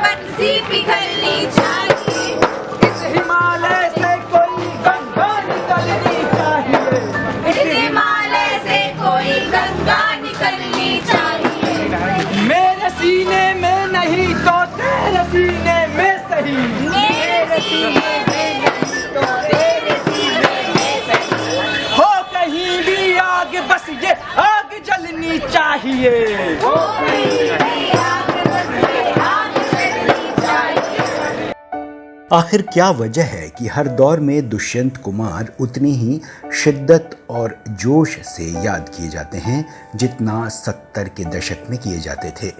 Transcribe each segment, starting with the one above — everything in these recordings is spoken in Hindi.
पर्वत सी पिघलनी चाहिए। इस हिमालय से कोई गंगा निकलनी चाहिए। इस हिमालय से कोई गंगा निकलनी चाहिए। मेरे सीने में नहीं तो तेरे सीने में सही। मेरे सीने में नहीं तो तेरे सीने में सही। हो कहीं भी आग, बस ये आग जलनी चाहिए। हो कहीं भी आग, बस ये आग जलनी चाहिए। आखिर क्या वजह है कि हर दौर में दुष्यंत कुमार उतनी ही शिद्दत और जोश से याद किए जाते हैं जितना 70 के दशक में किए जाते थे?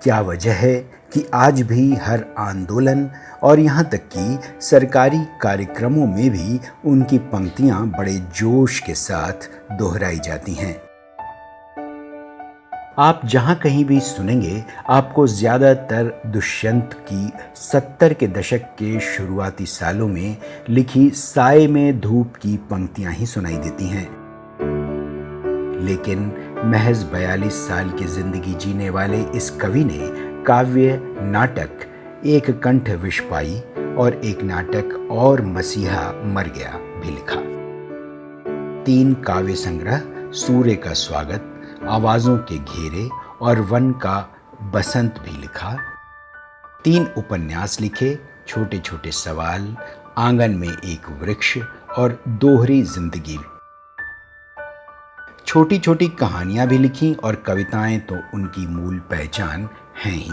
क्या वजह है कि आज भी हर आंदोलन और यहाँ तक कि सरकारी कार्यक्रमों में भी उनकी पंक्तियां बड़े जोश के साथ दोहराई जाती हैं? आप जहां कहीं भी सुनेंगे आपको ज़्यादातर दुष्यंत की 70 के दशक के शुरुआती सालों में लिखी साए में धूप की पंक्तियां ही सुनाई देती हैं। लेकिन महज 42 साल की जिंदगी जीने वाले इस कवि ने काव्य, नाटक एक कंठ विष पाई और एक नाटक और मसीहा मर गया भी लिखा। 3 काव्य संग्रह, सूर्य का स्वागत, आवाजों के घेरे और वन का बसंत भी लिखा। 3 उपन्यास लिखे, छोटे छोटे सवाल, आंगन में एक वृक्ष और दोहरी जिंदगी। छोटी छोटी कहानियां भी लिखी और कविताएं तो उनकी मूल पहचान हैं ही।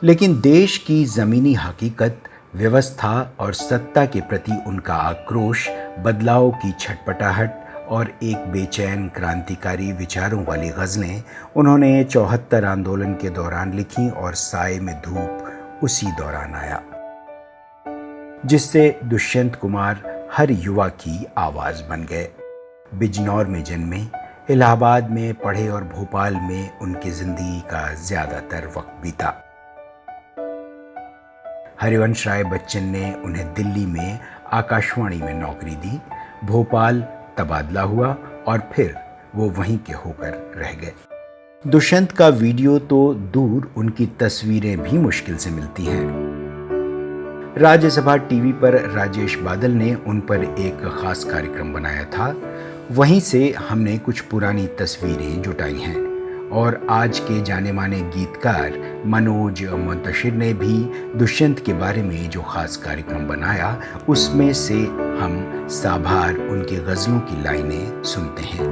लेकिन देश की जमीनी हकीकत, व्यवस्था और सत्ता के प्रति उनका आक्रोश, बदलाव की छटपटाहट और एक बेचैन क्रांतिकारी विचारों वाली गज़लें उन्होंने 74 आंदोलन के दौरान लिखी और साए में धूप उसी दौरान आया, जिससे दुष्यंत कुमार हर युवा की आवाज बन गए। बिजनौर में जन्मे, इलाहाबाद में पढ़े और भोपाल में उनकी जिंदगी का ज्यादातर वक्त बीता। हरिवंश राय बच्चन ने उन्हें दिल्ली में आकाशवाणी में नौकरी दी। भोपाल तबादला हुआ और फिर वो वहीं के होकर रह गए। दुष्यंत का वीडियो तो दूर, उनकी तस्वीरें भी मुश्किल से मिलती हैं। राज्यसभा टीवी पर राजेश बादल ने उन पर एक खास कार्यक्रम बनाया था। वहीं से हमने कुछ पुरानी तस्वीरें जुटाई हैं और आज के जाने माने गीतकार मनोज मुंतशिर ने भी दुष्यंत के बारे में जो खास कार्यक्रम बनाया, उसमें से हम साभार उनकी गजलों की लाइनें सुनते हैं।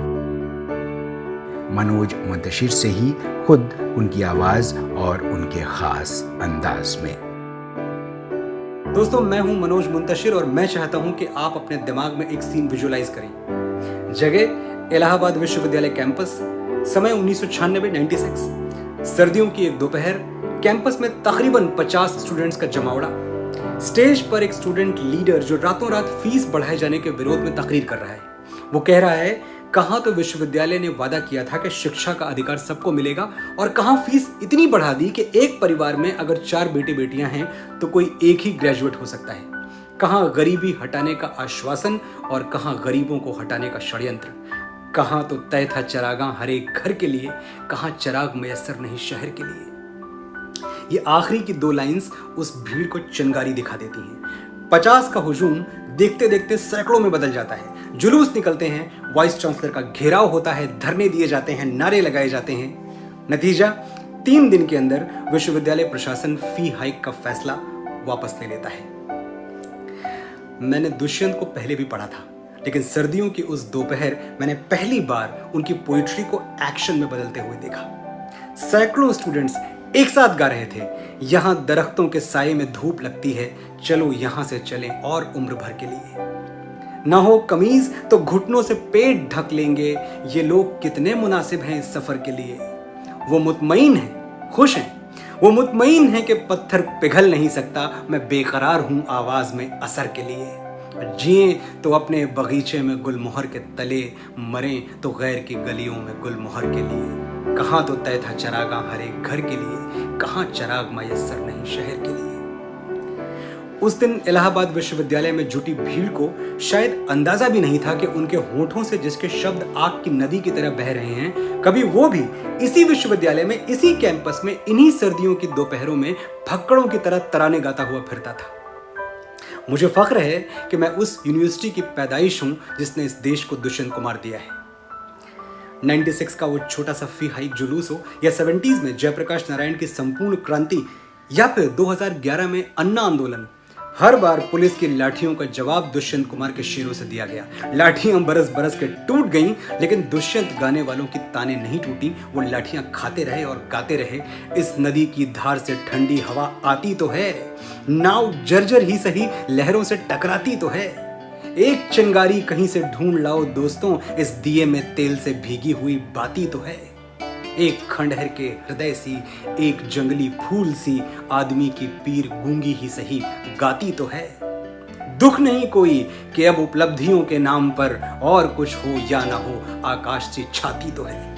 मनोज मुंतशिर से ही खुद उनकी आवाज और उनके खास अंदाज में। दोस्तों, मैं हूं मनोज मुंतशिर और मैं चाहता हूं कि आप अपने दिमाग में एक सीन विजुअलाइज करें। जगह इलाहाबाद विश्वविद्यालय कैंपस, समय 1996, सर्दियों की एक दोपहर, कैंपस में तकरीबन 50 स्टूडेंट्स का जमावड़ा। स्टेज पर एक स्टूडेंट लीडर जो रातों रात फीस बढ़ाए जाने के विरोध में तकरीर कर रहा है। वो कह रहा है, कहाँ तो विश्वविद्यालय ने वादा किया था कि शिक्षा का अधिकार सबको मिलेगा और कहाँ फीस इतनी बढ़ा दी कि एक परिवार में अगर 4 बेटे बेटियां हैं तो कोई एक ही ग्रेजुएट हो सकता है। कहाँ गरीबी हटाने का आश्वासन और कहाँ गरीबों को हटाने का षड्यंत्र। कहाँ तो तय था चरागां हर एक घर के लिए, कहाँ चराग मयस्सर नहीं शहर के लिए। ये आखिरी की 2 लाइंस उस भीड़ को चिंगारी दिखा देती हैं। 50 का हुजूम देखते देखते सैकड़ों में बदल जाता है। जुलूस निकलते हैं, वाइस चांसलर का घेराव होता है, धरने दिए जाते हैं, नारे लगाए जाते हैं। नतीजा, 3 दिन के अंदर विश्वविद्यालय प्रशासन फी हाइक का फैसला वापस ले लेता है। मैंने दुष्यंत को पहले भी पढ़ा था, लेकिन सर्दियों की उस दोपहर मैंने पहली बार उनकी पोइट्री को एक्शन में बदलते हुए देखा। सैकड़ों स्टूडेंट्स एक साथ गा रहे थे, यहाँ दरख्तों के साये में धूप लगती है, चलो यहाँ से चलें और उम्र भर के लिए। ना हो कमीज तो घुटनों से पेट ढक लेंगे, ये लोग कितने मुनासिब हैं इस सफर के लिए। वो मुतमईन हैं, खुश हैं, वो मुतमईन है कि पत्थर पिघल नहीं सकता, मैं बेकरार हूं आवाज में असर के लिए। जिए तो अपने बगीचे में गुलमोहर के तले, मरें तो गैर की गलियों में गुलमोहर के लिए। कहाँ तो तय था चरागां हर एक घर के लिए, कहाँ चराग मयस्सर नहीं शहर के लिए। उस दिन इलाहाबाद विश्वविद्यालय में जुटी भीड़ को शायद अंदाजा भी नहीं था कि उनके होठों से जिसके शब्द आग की नदी की तरह बह रहे हैं, कभी वो भी इसी विश्वविद्यालय में, इसी कैंपस में, इन्हीं सर्दियों की दोपहरों में फक्कड़ों की तरह तराने गाता हुआ फिरता था। मुझे फख्र है कि मैं उस यूनिवर्सिटी की पैदाइश हूं जिसने इस देश को दुष्यंत कुमार दिया है। 96 का वो छोटा सा फी हाइक जुलूस हो, या 70s में जयप्रकाश नारायण की संपूर्ण क्रांति, या फिर 2011 में अन्ना आंदोलन, हर बार पुलिस की लाठियों का जवाब दुष्यंत कुमार के शेरों से दिया गया। लाठियां बरस बरस के टूट गईं, लेकिन दुष्यंत गाने वालों की ताने नहीं टूटी। वो लाठियां खाते रहे और गाते रहे, इस नदी की धार से ठंडी हवा आती तो है, नाव जर्जर ही सही लहरों से टकराती तो है। एक चिंगारी कहीं से ढूंढ लाओ दोस्तों, इस दिए में तेल से भीगी हुई बाती तो है। एक खंडहर के हृदय सी, एक जंगली फूल सी, आदमी की पीर गूंगी ही सही गाती तो है। दुख नहीं कोई कि अब उपलब्धियों के नाम पर और कुछ हो या ना हो, आकाश से छाती तो है।